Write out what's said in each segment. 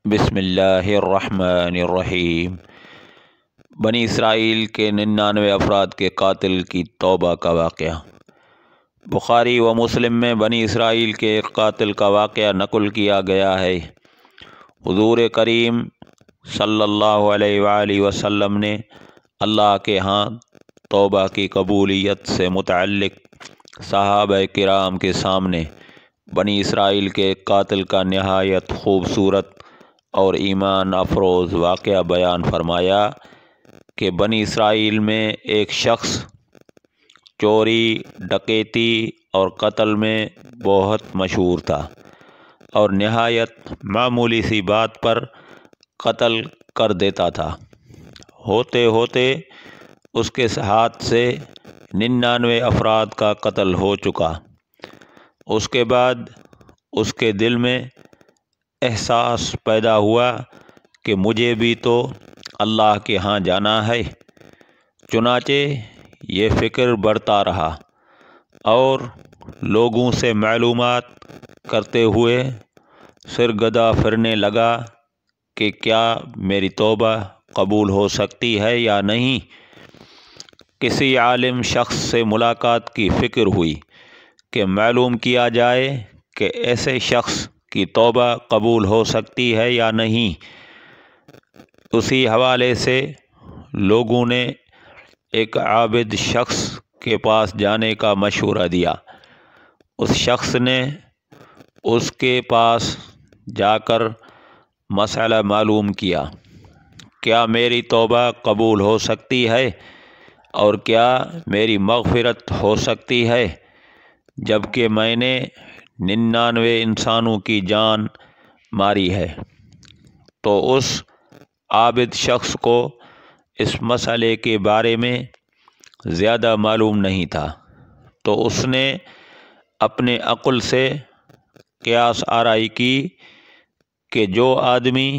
بسم اللہ الرحمن الرحیم۔ بنی اسرائیل کے 99 افراد کے قاتل کی توبہ کا واقعہ۔ بخاری و مسلم میں بنی اسرائیل کے ایک قاتل کا واقعہ نقل کیا گیا ہے۔ حضور کریم صلی اللہ علیہ وآلہ وسلم نے اللہ کے ہاں توبہ کی قبولیت سے متعلق صحابہ کرام کے سامنے بنی اسرائیل کے ایک قاتل کا نہایت خوبصورت اور ایمان افروز واقعہ بیان فرمایا کہ بنی اسرائیل میں ایک شخص چوری، ڈکیتی اور قتل میں بہت مشہور تھا اور نہایت معمولی سی بات پر قتل کر دیتا تھا۔ ہوتے ہوتے اس کے ہاتھ سے 99 افراد کا قتل ہو چکا۔ اس کے بعد اس کے دل میں احساس پیدا ہوا کہ مجھے بھی تو اللہ کے ہاں جانا ہے۔ چنانچہ یہ فکر بڑھتا رہا اور لوگوں سے معلومات کرتے ہوئے سرگردہ پھرنے لگا کہ کیا میری توبہ قبول ہو سکتی ہے یا نہیں۔ کسی عالم شخص سے ملاقات کی فکر ہوئی کہ معلوم کیا جائے کہ ایسے شخص کی توبہ قبول ہو سکتی ہے یا نہیں۔ اسی حوالے سے لوگوں نے ایک عابد شخص کے پاس جانے کا مشورہ دیا۔ اس شخص نے اس کے پاس جا کر مسئلہ معلوم کیا، کیا میری توبہ قبول ہو سکتی ہے اور کیا میری مغفرت ہو سکتی ہے، جبکہ میں نے 99 انسانوں کی جان ماری ہے۔ تو اس عابد شخص کو اس مسئلے کے بارے میں زیادہ معلوم نہیں تھا، تو اس نے اپنے عقل سے قیاس آرائی کی کہ جو آدمی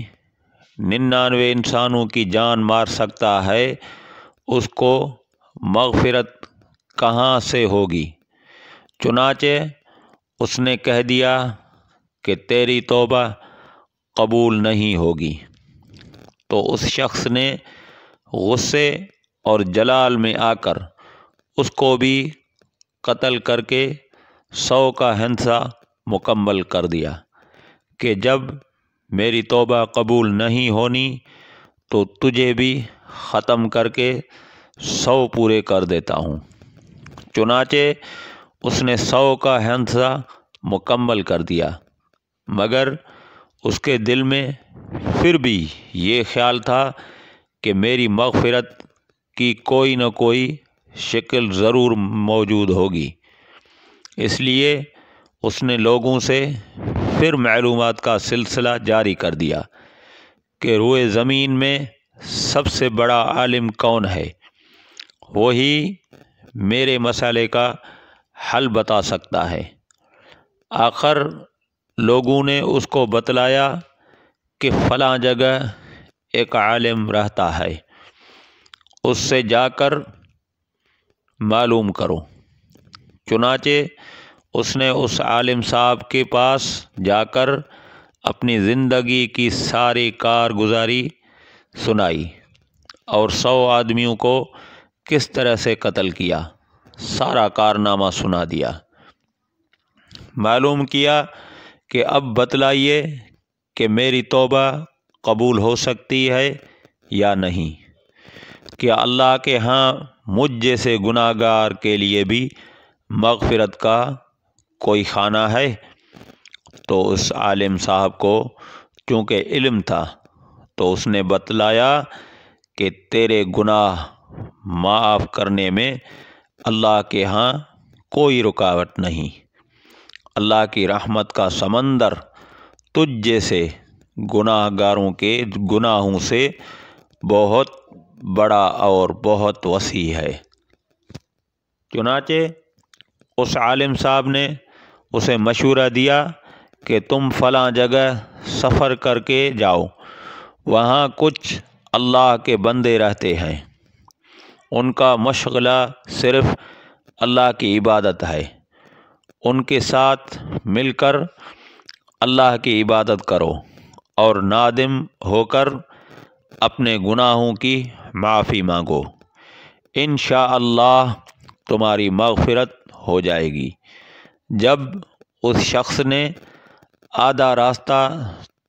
99 انسانوں کی جان مار سکتا ہے اس کو مغفرت کہاں سے ہوگی۔ چنانچہ اس نے کہہ دیا کہ تیری توبہ قبول نہیں ہوگی۔ تو اس شخص نے غصے اور جلال میں آ کر اس کو بھی قتل کر کے 100 کا ہنسا مکمل کر دیا کہ جب میری توبہ قبول نہیں ہونی تو تجھے بھی ختم کر کے 100 پورے کر دیتا ہوں۔ چنانچہ اس نے 100 کا ہنسا مکمل کر دیا، مگر اس کے دل میں پھر بھی یہ خیال تھا کہ میری مغفرت کی کوئی نہ کوئی شکل ضرور موجود ہوگی۔ اس لیے اس نے لوگوں سے پھر معلومات کا سلسلہ جاری کر دیا کہ روئے زمین میں سب سے بڑا عالم کون ہے، وہی میرے مسئلے کا حل بتا سکتا ہے۔ آخر لوگوں نے اس کو بتلایا کہ فلاں جگہ ایک عالم رہتا ہے، اس سے جا کر معلوم کرو۔ چنانچہ اس نے اس عالم صاحب کے پاس جا کر اپنی زندگی کی ساری کارگزاری سنائی اور 100 آدمیوں کو کس طرح سے قتل کیا، سارا کارنامہ سنا دیا۔ معلوم کیا کہ اب بتلائیے کہ میری توبہ قبول ہو سکتی ہے یا نہیں، کیا اللہ کے ہاں مجھ جیسے گناہ گار کے لیے بھی مغفرت کا کوئی خانہ ہے۔ تو اس عالم صاحب کو چونکہ علم تھا تو اس نے بتلایا کہ تیرے گناہ معاف کرنے میں اللہ کے ہاں کوئی رکاوٹ نہیں۔ اللہ کی رحمت کا سمندر تجھ جیسے گناہ گاروں کے گناہوں سے بہت بڑا اور بہت وسیع ہے۔ چنانچہ اس عالم صاحب نے اسے مشورہ دیا کہ تم فلاں جگہ سفر کر کے جاؤ، وہاں کچھ اللہ کے بندے رہتے ہیں، ان کا مشغلہ صرف اللہ کی عبادت ہے، ان کے ساتھ مل کر اللہ کی عبادت کرو اور نادم ہو کر اپنے گناہوں کی معافی مانگو، انشاءاللہ تمہاری مغفرت ہو جائے گی۔ جب اس شخص نے آدھا راستہ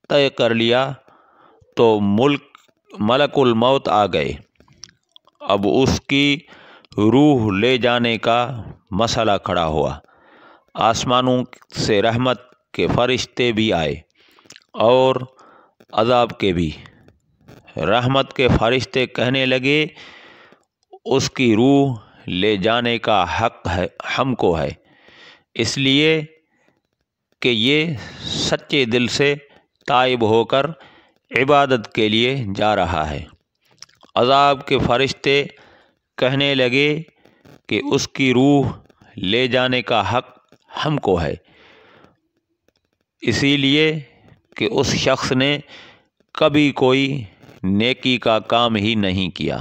طے کر لیا تو ملک الموت آ گئے۔ اب اس کی روح لے جانے کا مسئلہ کھڑا ہوا۔ آسمانوں سے رحمت کے فرشتے بھی آئے اور عذاب کے بھی۔ رحمت کے فرشتے کہنے لگے اس کی روح لے جانے کا حق ہم کو ہے، اس لیے کہ یہ سچے دل سے تائب ہو کر عبادت کے لیے جا رہا ہے۔ عذاب کے فرشتے کہنے لگے کہ اس کی روح لے جانے کا حق ہم کو ہے، اسی لیے کہ اس شخص نے کبھی کوئی نیکی کا کام ہی نہیں کیا۔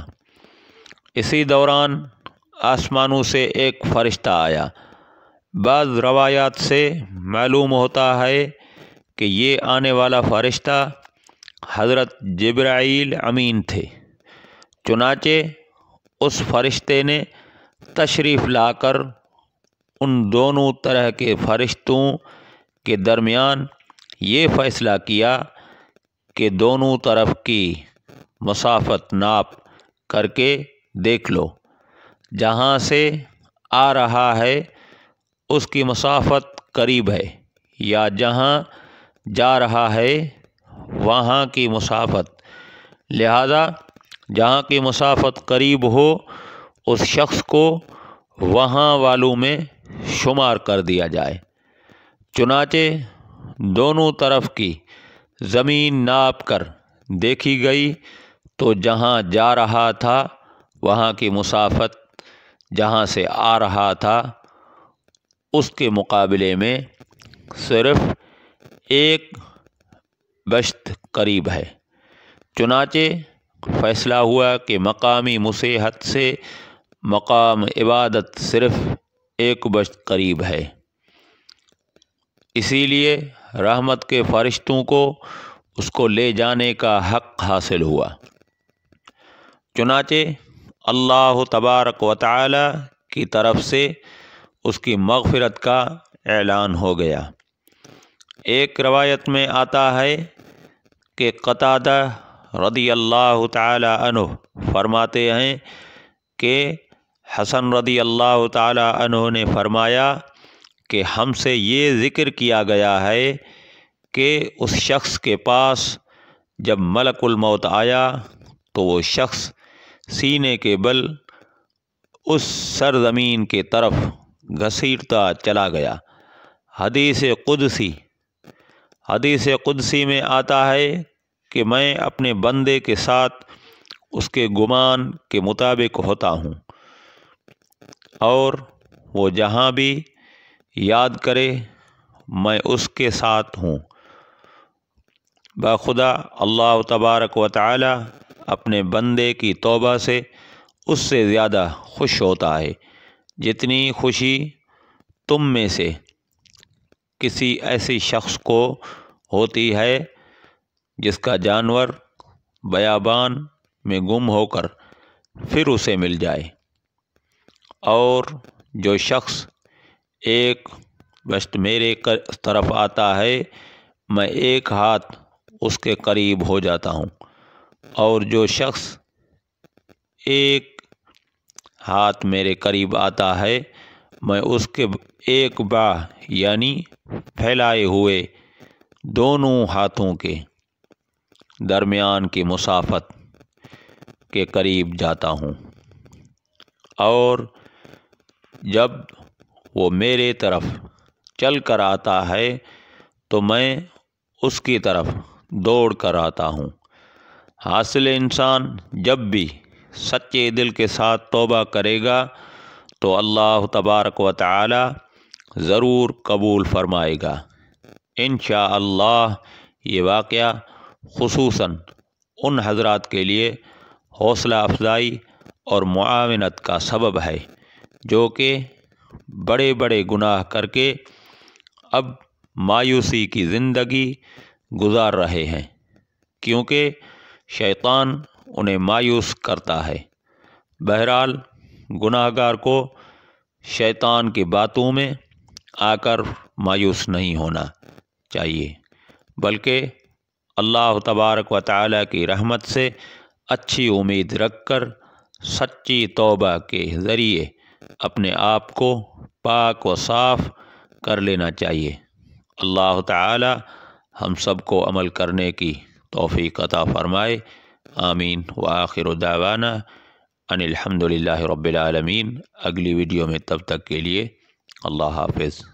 اسی دوران آسمانوں سے ایک فرشتہ آیا۔ بعض روایات سے معلوم ہوتا ہے کہ یہ آنے والا فرشتہ حضرت جبرائیل امین تھے۔ چنانچہ اس فرشتے نے تشریف لا کر ان دونوں طرح کے فرشتوں کے درمیان یہ فیصلہ کیا کہ دونوں طرف کی مسافت ناپ کر کے دیکھ لو، جہاں سے آ رہا ہے اس کی مسافت قریب ہے، یا جہاں جا رہا ہے وہاں کی مسافت، لہذا جہاں کی مسافت قریب ہو اس شخص کو وہاں والوں میں شمار کر دیا جائے۔ چنانچہ دونوں طرف کی زمین ناپ کر دیکھی گئی تو جہاں جا رہا تھا وہاں کی مسافت جہاں سے آ رہا تھا اس کے مقابلے میں صرف 1 بشت قریب ہے۔ چنانچہ فیصلہ ہوا کہ مقامی مسیحت سے مقام عبادت صرف 1 بشت قریب ہے، اسی لیے رحمت کے فرشتوں کو اس کو لے جانے کا حق حاصل ہوا۔ چنانچہ اللہ تبارک و تعالی کی طرف سے اس کی مغفرت کا اعلان ہو گیا۔ ایک روایت میں آتا ہے کہ قتادہ رضی اللہ تعالی عنہ فرماتے ہیں کہ حسن رضی اللہ تعالی عنہ نے فرمایا کہ ہم سے یہ ذکر کیا گیا ہے کہ اس شخص کے پاس جب ملک الموت آیا تو وہ شخص سینے کے بل اس سرزمین کے طرف گھسیٹتا چلا گیا۔ حدیث قدسی میں آتا ہے کہ میں اپنے بندے کے ساتھ اس کے گمان کے مطابق ہوتا ہوں، اور وہ جہاں بھی یاد کرے میں اس کے ساتھ ہوں۔ بخدا اللہ تبارک و تعالی اپنے بندے کی توبہ سے اس سے زیادہ خوش ہوتا ہے جتنی خوشی تم میں سے کسی ایسی شخص کو ہوتی ہے جس کا جانور بیابان میں گم ہو کر پھر اسے مل جائے، اور جو شخص 1 بشت میرے طرف آتا ہے میں 1 ہاتھ اس کے قریب ہو جاتا ہوں، اور جو شخص 1 ہاتھ میرے قریب آتا ہے میں اس کے 1 باہ یعنی پھیلائے ہوئے دونوں ہاتھوں کے درمیان کی مسافت کے قریب جاتا ہوں، اور جب وہ میرے طرف چل کر آتا ہے تو میں اس کی طرف دوڑ کر آتا ہوں۔ حاصل انسان جب بھی سچے دل کے ساتھ توبہ کرے گا تو اللہ تبارک و تعالی ضرور قبول فرمائے گا۔ انشاءاللہ یہ واقعہ خصوصاً ان حضرات کے لیے حوصلہ افزائی اور معاونت کا سبب ہے جو کہ بڑے بڑے گناہ کر کے اب مایوسی کی زندگی گزار رہے ہیں۔ کیونکہ شیطان انہیں مایوس کرتا ہے۔ بہرحال گناہ گار کو شیطان کی باتوں میں آ کر مایوس نہیں ہونا چاہیے، بلکہ اللہ تبارک و تعالی کی رحمت سے اچھی امید رکھ کر سچی توبہ کے ذریعے اپنے آپ کو پاک و صاف کر لینا چاہیے۔ اللہ تعالی ہم سب کو عمل کرنے کی توفیق عطا فرمائے، آمین۔ وآخر دعوانا ان الحمد للہ رب العالمین۔ اگلی ویڈیو میں تب تک کے لیے اللہ حافظ۔